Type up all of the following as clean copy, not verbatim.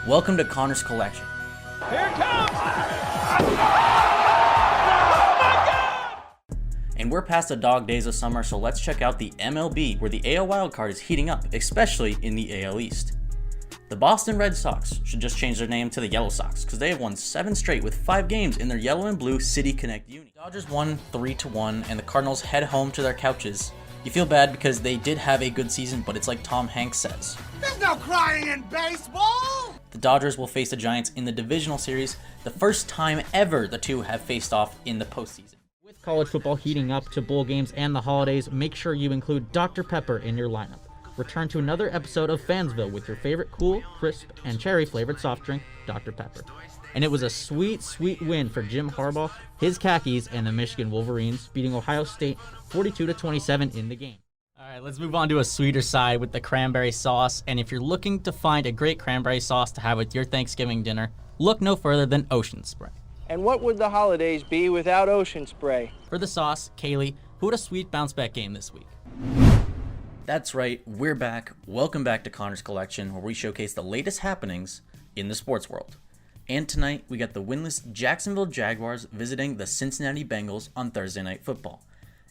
Welcome to Connor's Collection. Here it comes! And we're past the dog days of summer, so let's check out the MLB, where the AL wildcard is heating up, especially in the AL East. The Boston Red Sox should just change their name to the Yellow Sox, because they have won 7 straight with 5 games in their yellow and blue City Connect uni. The Dodgers won 3-1, and the Cardinals head home to their couches. You feel bad because they did have a good season, but it's like Tom Hanks says, "There's no crying in baseball!" The Dodgers will face the Giants in the divisional series, the first time ever the two have faced off in the postseason. With college football heating up to bowl games and the holidays, make sure you include Dr. Pepper in your lineup. Return to another episode of Fansville with your favorite cool, crisp, and cherry-flavored soft drink, Dr. Pepper. And it was a sweet, sweet win for Jim Harbaugh, his Khakis, and the Michigan Wolverines, beating Ohio State 42-27 in the game. All right, let's move on to a sweeter side with the cranberry sauce. And if you're looking to find a great cranberry sauce to have with your Thanksgiving dinner, look no further than Ocean Spray. And what would the holidays be without Ocean Spray? For the sauce, Kaylee, who had a sweet bounce back game this week? That's right, we're back. Welcome back to Connor's Collection, where we showcase the latest happenings in the sports world. And tonight, we got the winless Jacksonville Jaguars visiting the Cincinnati Bengals on Thursday Night Football.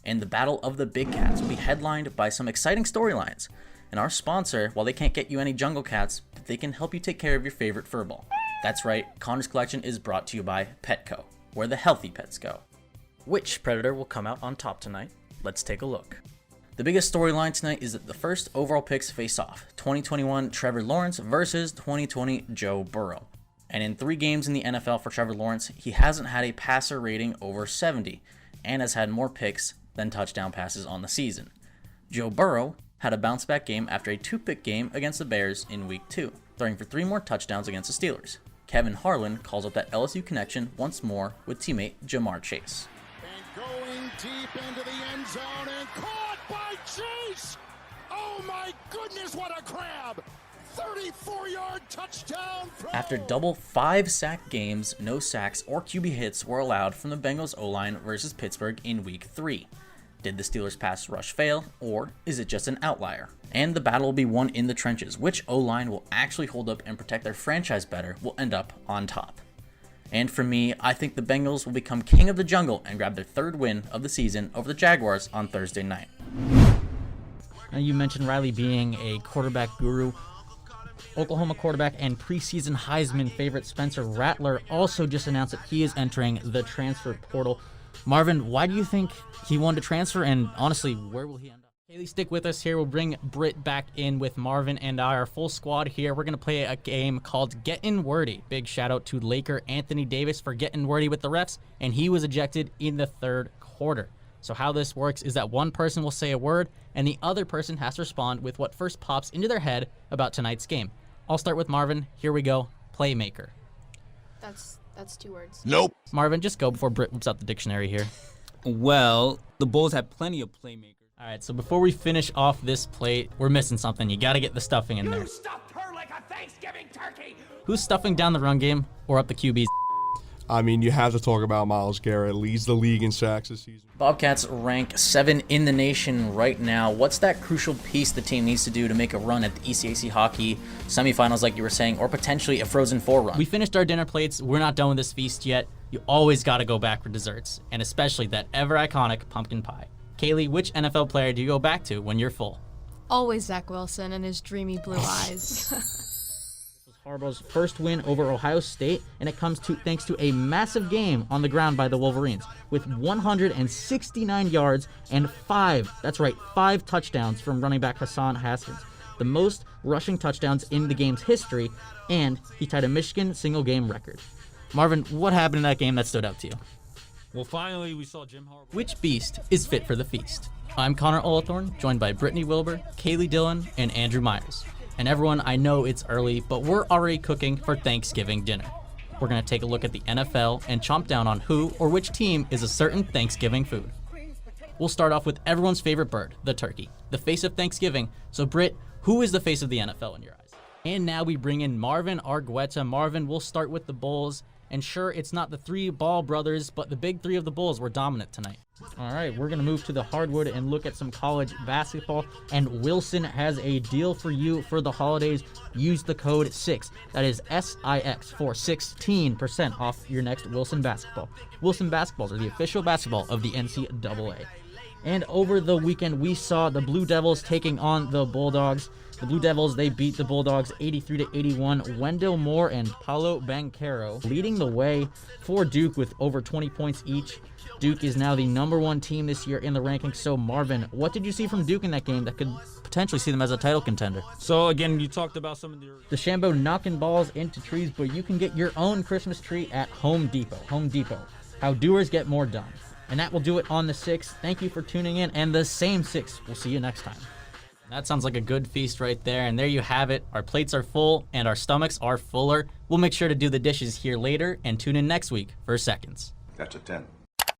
And the Battle of the Big Cats will be headlined by some exciting storylines. And our sponsor, while they can't get you any jungle cats, they can help you take care of your favorite furball. That's right, Connor's Collection is brought to you by Petco, where the healthy pets go. Which predator will come out on top tonight? Let's take a look. The biggest storyline tonight is that the first overall picks face off, 2021 Trevor Lawrence versus 2020 Joe Burrow. And in 3 games in the NFL for Trevor Lawrence, he hasn't had a passer rating over 70 and has had more picks than touchdown passes on the season. Joe Burrow had a bounce back game after a 2-pick game against the Bears in week 2, throwing for 3 more touchdowns against the Steelers. Kevin Harlan calls up that LSU connection once more with teammate Jamar Chase. And going deep into the end zone and caught by Chase! Oh my goodness, what a grab! 34-yard touchdown from... After double 5-sack games, no sacks or QB hits were allowed from the Bengals O-line versus Pittsburgh in week 3. Did the Steelers' pass rush fail, or is it just an outlier? And the battle will be won in the trenches. Which O-line will actually hold up and protect their franchise better will end up on top. And for me, I think the Bengals will become king of the jungle and grab their 3rd win of the season over the Jaguars on Thursday night. Now, you mentioned Riley being a quarterback guru. Oklahoma quarterback and preseason Heisman favorite Spencer Rattler also just announced that he is entering the transfer portal. Marvin, why do you think he wanted to transfer, and honestly, where will he end up? Kaylee, stick with us here. We'll bring Britt back in with Marvin and our full squad here. We're going to play a game called Gettin' Wordy. Big shout out to Laker Anthony Davis for getting wordy with the refs, and he was ejected in the 3rd quarter. So how this works is that one person will say a word, and the other person has to respond with what first pops into their head about tonight's game. I'll start with Marvin. Here we go. Playmaker. That's 2 words. Nope. Marvin, just go before Britt whips out the dictionary here. Well, the Bulls have plenty of playmakers. All right, so before we finish off this plate, we're missing something. You got to get the stuffing in there. You stuffed her like a Thanksgiving turkey! Who's stuffing down the run game or up the QBs? I mean, you have to talk about Myles Garrett. Leads the league in sacks this season. Bobcats rank 7 in the nation right now. What's that crucial piece the team needs to do to make a run at the ECAC hockey semifinals, like you were saying, or potentially a Frozen 4 run? We finished our dinner plates. We're not done with this feast yet. You always got to go back for desserts, and especially that ever-iconic pumpkin pie. Kaylee, which NFL player do you go back to when you're full? Always Zach Wilson and his dreamy blue eyes. Harbaugh's first win over Ohio State, and it comes thanks to a massive game on the ground by the Wolverines with 169 yards and 5 touchdowns from running back Hassan Haskins, the most rushing touchdowns in the game's history, and he tied a Michigan single-game record. Marvin, what happened in that game that stood out to you? Well, finally, we saw Jim Harbaugh. Which beast is fit for the feast? I'm Connor Olathorn, joined by Brittany Wilbur, Kaylee Dillon, and Andrew Myers. And everyone, I know it's early, but we're already cooking for Thanksgiving dinner. We're going to take a look at the NFL and chomp down on who or which team is a certain Thanksgiving food. We'll start off with everyone's favorite bird, the turkey, the face of Thanksgiving. So Britt, who is the face of the NFL in your eyes? And now we bring in Marvin Argueta. Marvin, we'll start with the Bulls. And sure, it's not the 3 Ball brothers, but the big 3 of the Bulls were dominant tonight. All right, we're going to move to the hardwood and look at some college basketball. And Wilson has a deal for you for the holidays. Use the code 6. That is SIX for 16% off your next Wilson basketball. Wilson basketballs are the official basketball of the NCAA. And over the weekend, we saw the Blue Devils taking on the Bulldogs. The Blue Devils, they beat the Bulldogs 83-81. Wendell Moore and Paulo Banchero leading the way for Duke with over 20 points each. Duke is now the #1 team this year in the rankings. So, Marvin, what did you see from Duke in that game that could potentially see them as a title contender? So again, you talked about some of the DeChambeau knocking balls into trees, but you can get your own Christmas tree at Home Depot. Home Depot. How doers get more done. And that will do it on the 6th. Thank you for tuning in, and the same 6. We'll see you next time. That sounds like a good feast right there. And there you have it. Our plates are full and our stomachs are fuller. We'll make sure to do the dishes here later and tune in next week for seconds. That's a 10.